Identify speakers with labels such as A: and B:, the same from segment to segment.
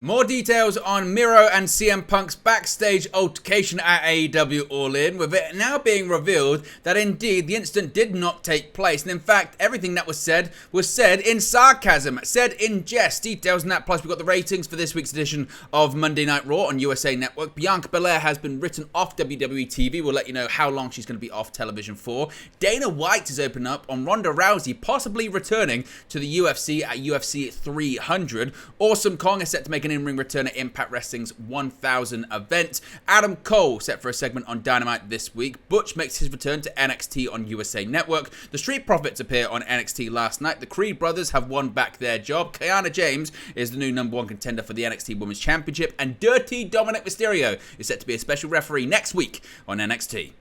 A: More details on Miro and CM Punk's backstage altercation at AEW All In, with it now being revealed that indeed the incident did not take place, and in fact everything that was said in sarcasm, said in jest. Details on that, plus we've got the ratings for this week's edition of Monday Night Raw on USA Network. Bianca Belair has been written off WWE TV. We'll let you know how long she's going to be off television for. Dana White is open up on Ronda Rousey possibly returning to the UFC at UFC 300. Awesome Kong is set to make an in-ring return at Impact Wrestling's 1000 event. Adam Cole set for a segment on Dynamite this week. Butch makes his return to NXT on USA Network. The Street Profits appear on NXT last night. The Creed brothers have won back their job. Kiana James is the new #1 contender for the NXT Women's Championship. And Dirty Dominic Mysterio is set to be a special referee next week on NXT.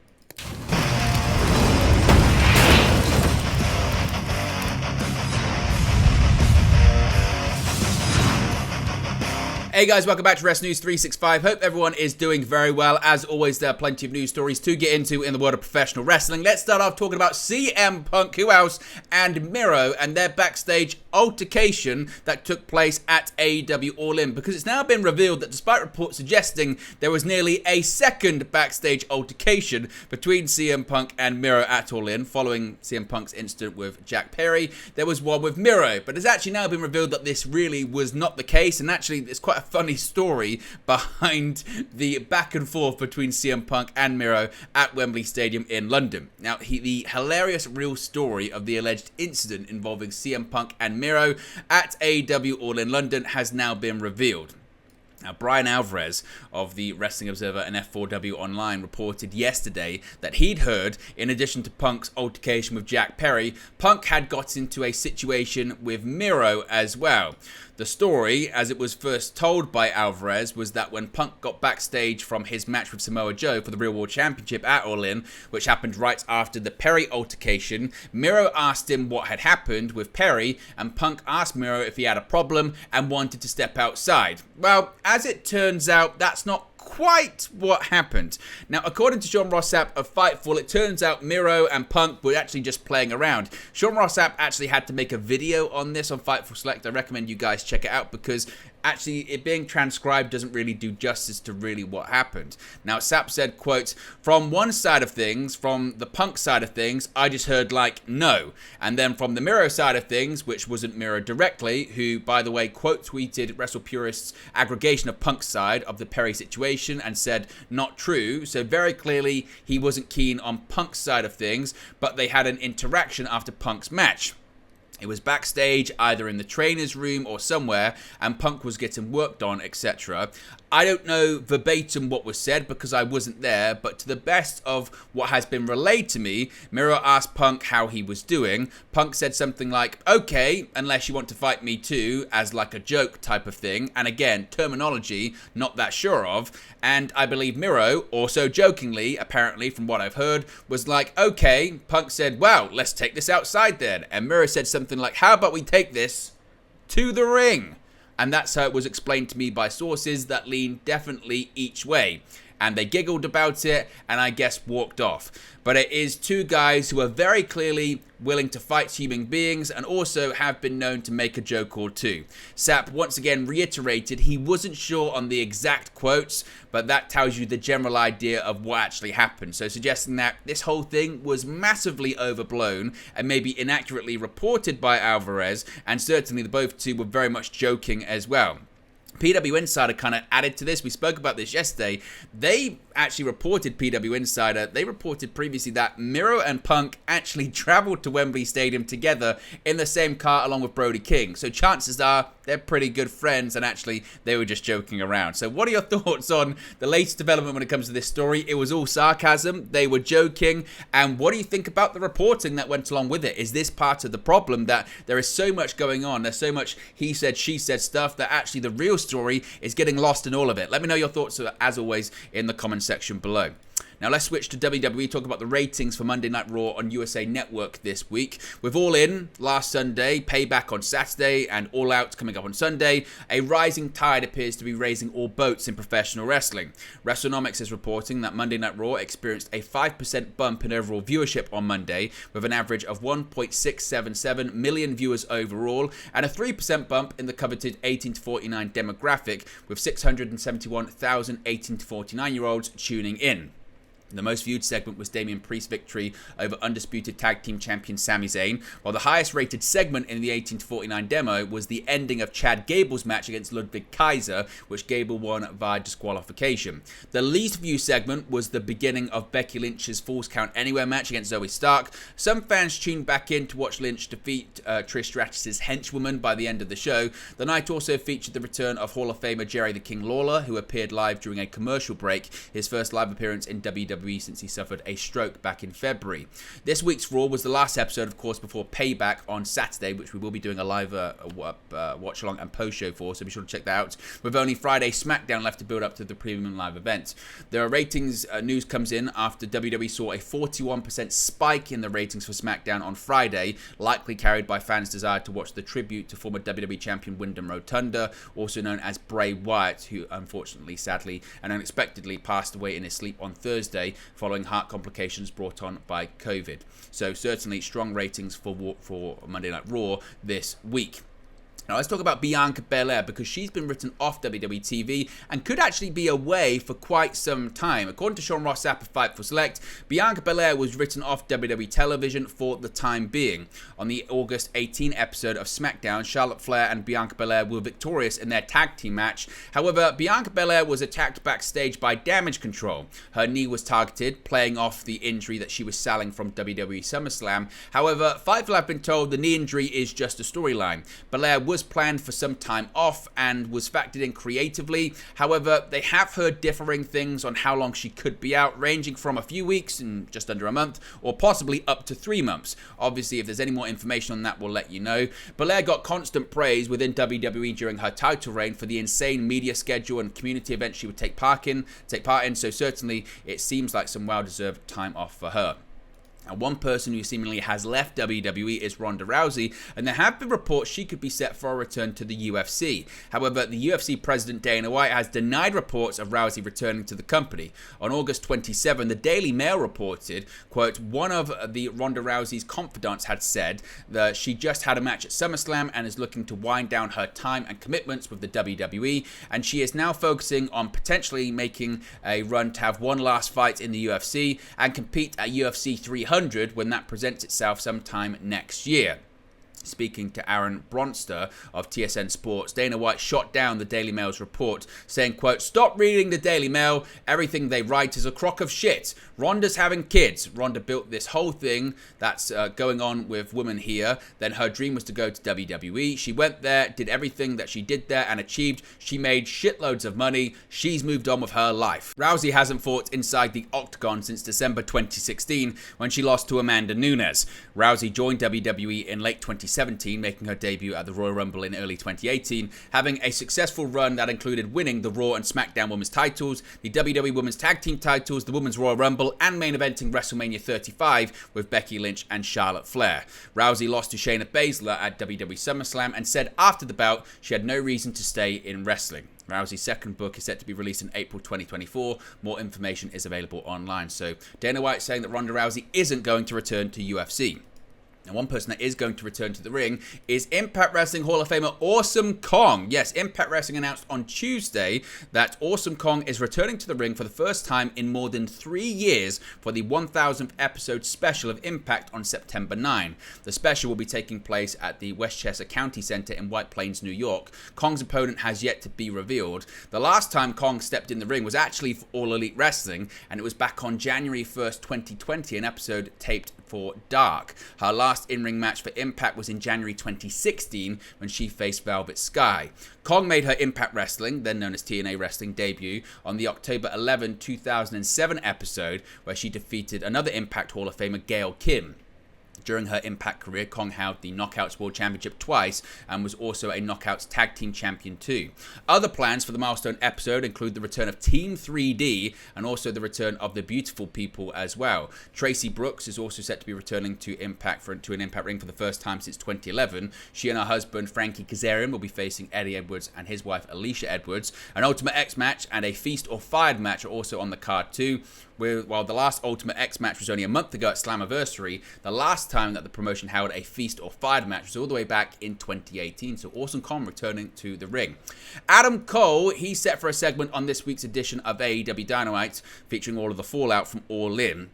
A: Hey guys, welcome back to Wrestling News 365. Hope everyone is doing very well. As always, there are plenty of news stories to get into in the world of professional wrestling. Let's start off talking about CM Punk, who else, and Miro and their backstage altercation that took place at AEW All In, because it's now been revealed that despite reports suggesting there was nearly a second backstage altercation between CM Punk and Miro at All In following CM Punk's incident with Jack Perry, there was one with Miro, but it's actually now been revealed that this really was not the case, and actually it's quite a funny story behind the back and forth between CM Punk and Miro at Wembley Stadium in London. Now, the hilarious real story of the alleged incident involving CM Punk and Miro at AEW All In London has now been revealed. Now, Brian Alvarez of the Wrestling Observer and F4W Online reported yesterday that he'd heard, in addition to Punk's altercation with Jack Perry, Punk had got into a situation with Miro as well. The story, as it was first told by Alvarez, was that when Punk got backstage from his match with Samoa Joe for the Real World Championship at All In, which happened right after the Perry altercation, Miro asked him what had happened with Perry, and Punk asked Miro if he had a problem and wanted to step outside. Well, as it turns out, that's not quite what happened. Now, according to Sean Ross Sapp of Fightful, it turns out Miro and Punk were actually just playing around. Sean Ross Sapp actually had to make a video on this on Fightful Select. I recommend you guys check it out, because actually it being transcribed doesn't really do justice to really what happened. Now, Sapp said, quote, "From one side of things, from the Punk side of things, I just heard like, no. And then from the Miro side of things, which wasn't Miro directly, who, by the way, quote tweeted Wrestle Purist's aggregation of Punk's side of the Perry situation and said, not true. So very clearly he wasn't keen on Punk's side of things, but they had an interaction after Punk's match. It was backstage, either in the trainer's room or somewhere, and Punk was getting worked on, etc. I don't know verbatim what was said because I wasn't there, but to the best of what has been relayed to me, Miro asked Punk how he was doing. Punk said something like, okay, unless you want to fight me too, as like a joke type of thing. And again, terminology, not that sure of. And I believe Miro, also jokingly, apparently from what I've heard, was like, okay. Punk said, well, let's take this outside then. And Miro said something like, how about we take this to the ring? And that's how it was explained to me by sources that lean definitely each way. And they giggled about it and I guess walked off. But it is two guys who are very clearly willing to fight human beings and also have been known to make a joke or two. Sapp once again reiterated he wasn't sure on the exact quotes, but that tells you the general idea of what actually happened. So suggesting that this whole thing was massively overblown and maybe inaccurately reported by Alvarez, and certainly the both two were very much joking as well. PW Insider kind of added to this. We spoke about this yesterday. They actually reported, PW Insider, they reported previously that Miro and Punk actually traveled to Wembley Stadium together in the same car along with Brody King. So chances are they're pretty good friends and actually they were just joking around. So what are your thoughts on the latest development when it comes to this story? It was all sarcasm. They were joking. And what do you think about the reporting that went along with it? Is this part of the problem that there is so much going on? There's so much he said, she said stuff that actually the real story is getting lost in all of it. Let me know your thoughts, as always, in the comment section below. Now let's switch to WWE, talk about the ratings for Monday Night Raw on USA Network this week. With All In last Sunday, Payback on Saturday, and All Out coming up on Sunday, a rising tide appears to be raising all boats in professional wrestling. WrestleNomics is reporting that Monday Night Raw experienced a 5% bump in overall viewership on Monday, with an average of 1.677 million viewers overall, and a 3% bump in the coveted 18 to 49 demographic, with 671,000 18 to 49-year-olds tuning in. The most viewed segment was Damian Priest's victory over undisputed tag team champion Sami Zayn, while the highest rated segment in the 18 to 49 demo was the ending of Chad Gable's match against Ludwig Kaiser, which Gable won via disqualification. The least viewed segment was the beginning of Becky Lynch's Falls Count Anywhere match against Zoe Stark. Some fans tuned back in to watch Lynch defeat Trish Stratus' henchwoman by the end of the show. The night also featured the return of Hall of Famer Jerry the King Lawler, who appeared live during a commercial break, his first live appearance in WWE since he suffered a stroke back in February. This week's Raw was the last episode, of course, before Payback on Saturday, which we will be doing a live watch-along and post-show for, so be sure to check that out, with only Friday SmackDown left to build up to the premium live event. The ratings news comes in after WWE saw a 41% spike in the ratings for SmackDown on Friday, likely carried by fans' desire to watch the tribute to former WWE champion Wyndham Rotunda, also known as Bray Wyatt, who unfortunately, sadly, and unexpectedly passed away in his sleep on Thursday following heart complications brought on by COVID. So certainly strong ratings for Monday Night Raw this week. Now let's talk about Bianca Belair, because she's been written off WWE TV and could actually be away for quite some time. According to Sean Ross Sapp of Fightful Select, Bianca Belair was written off WWE television for the time being. On the August 18 episode of SmackDown, Charlotte Flair and Bianca Belair were victorious in their tag team match. However, Bianca Belair was attacked backstage by Damage Control. Her knee was targeted, playing off the injury that she was selling from WWE SummerSlam. However, Fightful have been told the knee injury is just a storyline. Belair was planned for some time off and was factored in creatively. However, they have heard differing things on how long she could be out, ranging from a few weeks and just under a month, or possibly up to 3 months. Obviously, if there's any more information on that, we'll let you know. Belair got constant praise within WWE during her title reign for the insane media schedule and community events she would take part in, so certainly it seems like some well-deserved time off for her. And one person who seemingly has left WWE is Ronda Rousey, and there have been reports she could be set for a return to the UFC. However, the UFC president Dana White has denied reports of Rousey returning to the company. On August 27, the Daily Mail reported, quote, one of the Ronda Rousey's confidants had said that she just had a match at SummerSlam and is looking to wind down her time and commitments with the WWE, and she is now focusing on potentially making a run to have one last fight in the UFC and compete at UFC 300 when that presents itself sometime next year. Speaking to Aaron Bronster of TSN Sports, Dana White shot down the Daily Mail's report, saying, quote, stop reading the Daily Mail. Everything they write is a crock of shit. Ronda's having kids. Ronda built this whole thing that's going on with women here. Then her dream was to go to WWE. She went there, did everything that she did there and achieved. She made shitloads of money. She's moved on with her life. Rousey hasn't fought inside the octagon since December 2016 when she lost to Amanda Nunes. Rousey joined WWE in late 2017, making her debut at the Royal Rumble in early 2018, having a successful run that included winning the Raw and SmackDown Women's titles, the WWE Women's Tag Team titles, the Women's Royal Rumble, and main eventing WrestleMania 35 with Becky Lynch and Charlotte Flair. Rousey lost to Shayna Baszler at WWE SummerSlam and said after the bout she had no reason to stay in wrestling. Rousey's second book is set to be released in April 2024. More information is available online. So Dana White saying that Ronda Rousey isn't going to return to UFC. Now, one person that is going to return to the ring is Impact Wrestling Hall of Famer Awesome Kong. Yes, Impact Wrestling announced on Tuesday that Awesome Kong is returning to the ring for the first time in more than 3 years for the 1000th episode special of Impact on September 9. The special will be taking place at the Westchester County Center in White Plains, New York. Kong's opponent has yet to be revealed. The last time Kong stepped in the ring was actually for All Elite Wrestling, and it was back on January 1st, 2020, an episode taped for Dark. Her last in-ring match for Impact was in January 2016 when she faced Velvet Sky. Kong made her Impact Wrestling, then known as TNA Wrestling, debut on the October 11, 2007 episode where she defeated another Impact Hall of Famer, Gail Kim. During her Impact career, Kong held the Knockouts World Championship twice and was also a Knockouts Tag Team Champion too. Other plans for the milestone episode include the return of Team 3D and also the return of the Beautiful People as well. Tracy Brooks is also set to be returning to Impact to an Impact ring for the first time since 2011. She and her husband Frankie Kazarian will be facing Eddie Edwards and his wife Alicia Edwards. An Ultimate X match and a Feast or Fired match are also on the card too. While the last Ultimate X match was only a month ago at Slammiversary, the last time that the promotion held a Feast or Fired match was all the way back in 2018. So Awesome Kong returning to the ring. Adam Cole, he's set for a segment on this week's edition of AEW Dynamite, featuring all of the fallout from All In.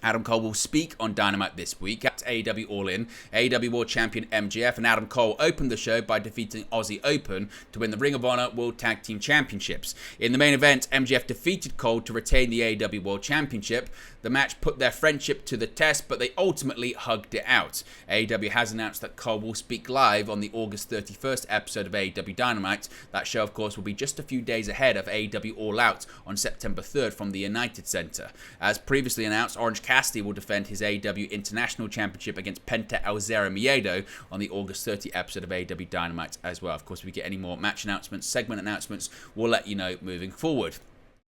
A: Adam Cole will speak on Dynamite this week at AEW All In. AEW World Champion MJF and Adam Cole opened the show by defeating Aussie Open to win the Ring of Honor World Tag Team Championships. In the main event, MJF defeated Cole to retain the AEW World Championship. The match put their friendship to the test, but they ultimately hugged it out. AEW has announced that Cole will speak live on the August 31st episode of AEW Dynamite. That show, of course, will be just a few days ahead of AEW All Out on September 3rd from the United Center. As previously announced, Orange Cassidy will defend his AEW International Championship against Penta El Zero Miedo on the August 30 episode of AEW Dynamite as well. Of course, if we get any more match announcements, segment announcements, we'll let you know moving forward.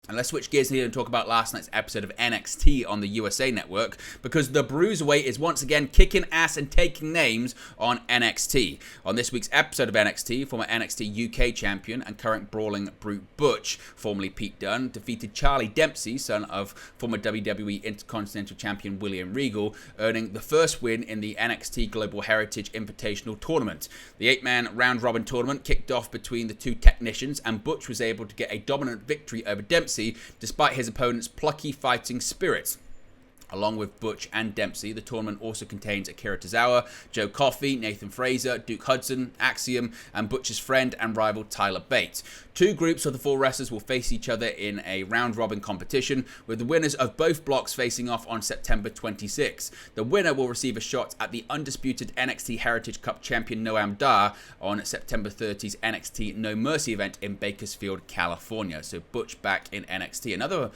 A: And let's switch gears here and talk about last night's episode of NXT on the USA Network, because the Bruiserweight is once again kicking ass and taking names on NXT. On this week's episode of NXT, former NXT UK champion and current Brawling Brute Butch, formerly Pete Dunne, defeated Charlie Dempsey, son of former WWE Intercontinental Champion William Regal, earning the first win in the NXT Global Heritage Invitational Tournament. The 8-man round-robin tournament kicked off between the two technicians, and Butch was able to get a dominant victory over Dempsey despite his opponent's plucky fighting spirit. Along with Butch and Dempsey, the tournament also contains Akira Tozawa, Joe Coffey, Nathan Fraser, Duke Hudson, Axiom, and Butch's friend and rival Tyler Bate. Two groups of the four wrestlers will face each other in a round-robin competition, with the winners of both blocks facing off on September 26. The winner will receive a shot at the undisputed NXT Heritage Cup champion Noam Dar on September 30's NXT No Mercy event in Bakersfield, California. So Butch back in NXT. Another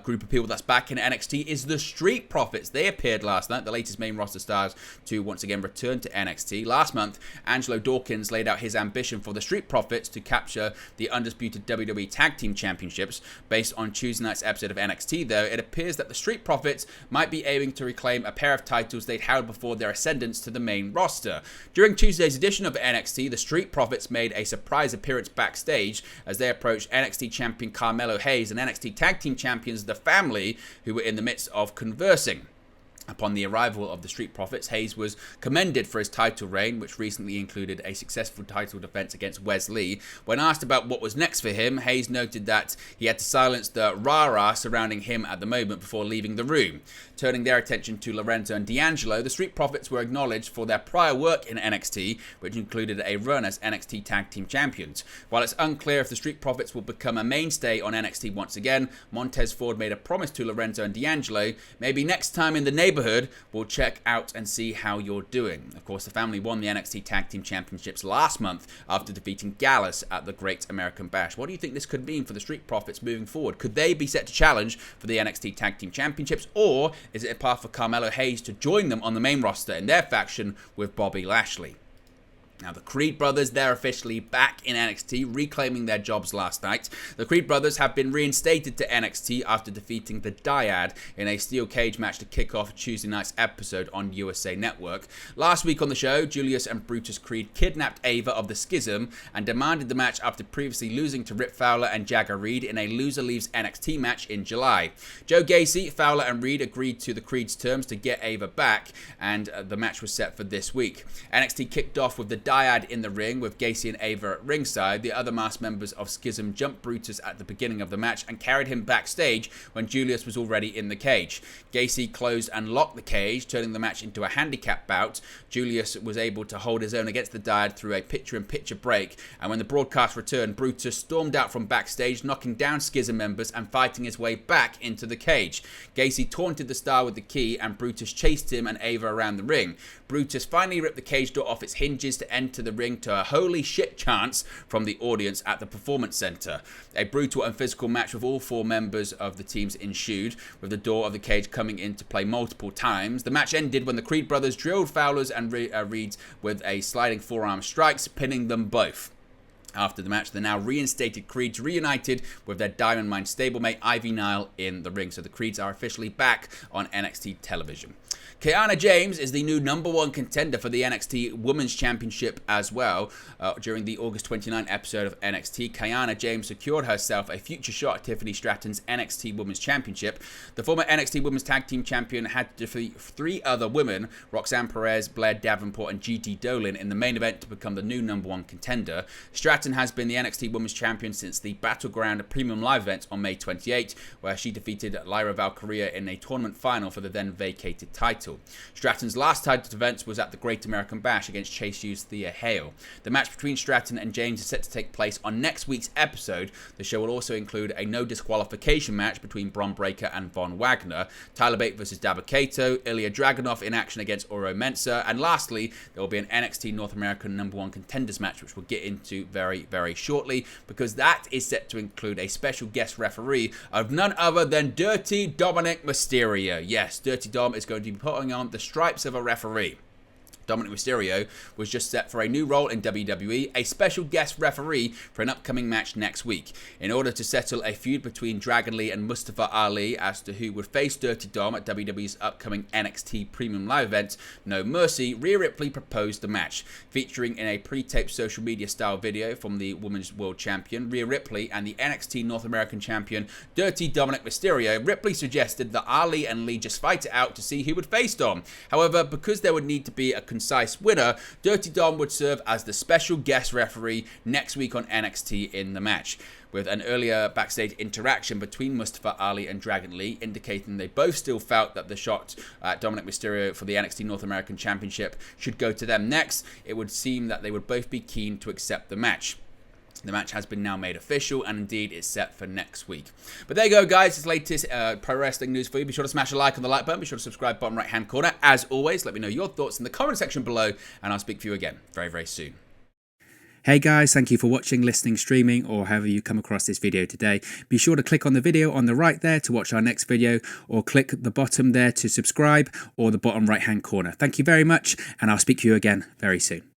A: group of people that's back in NXT is the Street Profits. They appeared last night, the latest main roster stars to once again return to NXT. Last month, Angelo Dawkins laid out his ambition for the Street Profits to capture the undisputed WWE Tag Team Championships. Based on Tuesday night's episode of NXT, though, it appears that the Street Profits might be aiming to reclaim a pair of titles they'd held before their ascendance to the main roster. During Tuesday's edition of NXT, the Street Profits made a surprise appearance backstage as they approached NXT champion Carmelo Hayes and NXT Tag Team champions The Family, who were in the midst of conversing. Upon the arrival of the Street Profits, Hayes was commended for his title reign, which recently included a successful title defense against Wes Lee. When asked about what was next for him, Hayes noted that he had to silence the rah-rah surrounding him at the moment before leaving the room. Turning their attention to Lorenzo and D'Angelo, the Street Profits were acknowledged for their prior work in NXT, which included a run as NXT Tag Team Champions. While it's unclear if the Street Profits will become a mainstay on NXT once again, Montez Ford made a promise to Lorenzo and D'Angelo, maybe next time in the neighborhood, we'll check out and see how you're doing. Of course, the Family won the NXT Tag Team Championships last month after defeating Gallus at the Great American Bash. What do you think this could mean for the Street Profits moving forward? Could they be set to challenge for the NXT Tag Team Championships, or is it a path for Carmelo Hayes to join them on the main roster in their faction with Bobby Lashley? Now, the Creed brothers, they're officially back in NXT, reclaiming their jobs last night. The Creed brothers have been reinstated to NXT after defeating the Dyad in a steel cage match to kick off Tuesday night's episode on USA Network. Last week on the show, Julius and Brutus Creed kidnapped Ava of the Schism and demanded the match after previously losing to Rip Fowler and Jagger Reed in a loser leaves NXT match in July. Joe Gacy, Fowler and Reed agreed to the Creed's terms to get Ava back, and the match was set for this week. NXT kicked off with the Dyad in the ring with Gacy and Ava at ringside. The other masked members of Schism jumped Brutus at the beginning of the match and carried him backstage when Julius was already in the cage. Gacy closed and locked the cage, turning the match into a handicap bout. Julius was able to hold his own against the Dyad through a picture-in-picture break, and when the broadcast returned, Brutus stormed out from backstage, knocking down Schism members and fighting his way back into the cage. Gacy taunted the star with the key, and Brutus chased him and Ava around the ring. Brutus finally ripped the cage door off its hinges to enter the ring to a holy shit chants from the audience at the Performance Center. A brutal and physical match with all 4 members of the teams ensued, with the door of the cage coming into play multiple times. The match ended when the Creed brothers drilled Fowler's and Reed's with a sliding forearm strikes, pinning them both. After the match, the now reinstated Creeds reunited with their Diamond Mine stablemate Ivy Nile in the ring. So the Creeds are officially back on NXT television. Kiana James is the new #1 contender for the NXT Women's Championship as well. During the August 29 episode of NXT, Kiana James secured herself a future shot at Tiffany Stratton's NXT Women's Championship. The former NXT Women's Tag Team Champion had to defeat 3 other women, Roxanne Perez, Blair Davenport, and Gigi Dolan, in the main event to become the new #1 contender. Stratton has been the NXT Women's Champion since the Battleground Premium Live event on May 28, where she defeated Lyra Valkyria in a tournament final for the then vacated title. Stratton's last title defense was at the Great American Bash against Chase U's Thea Hale. The match between Stratton and James is set to take place on next week's episode. The show will also include a no disqualification match between Bron Breakker and Von Wagner, Tyler Bate versus Dabba-Kato, Ilya Dragunov in action against Oro Mensah, and lastly, there will be an NXT North American #1 contenders match, which we'll get into very shortly, because that is set to include a special guest referee of none other than Dirty Dominic Mysterio. Yes, Dirty Dom is going to be putting on the stripes of a referee. Dominic Mysterio was just set for a new role in WWE, a special guest referee for an upcoming match next week. In order to settle a feud between Dragon Lee and Mustafa Ali as to who would face Dirty Dom at WWE's upcoming NXT Premium Live event, No Mercy, Rhea Ripley proposed the match. Featuring in a pre-taped social media style video from the Women's World Champion, Rhea Ripley, and the NXT North American Champion, Dirty Dominic Mysterio, Ripley suggested that Ali and Lee just fight it out to see who would face Dom. However, because there would need to be a concise winner, Dirty Dom would serve as the special guest referee next week on NXT in the match, with an earlier backstage interaction between Mustafa Ali and Dragon Lee indicating they both still felt that the shot at Dominic Mysterio for the NXT North American Championship should go to them next. It would seem that they would both be keen to accept the match. The match has been now made official, and indeed is set for next week. But there you go, guys. It's latest pro wrestling news for you. Be sure to smash a like on the like button. Be sure to subscribe bottom right-hand corner. As always, let me know your thoughts in the comment section below, and I'll speak to you again very soon.
B: Hey guys, thank you for watching, listening, streaming, or however you come across this video today. Be sure to click on the video on the right there to watch our next video, or click the bottom there to subscribe, or the bottom right-hand corner. Thank you very much, and I'll speak to you again very soon.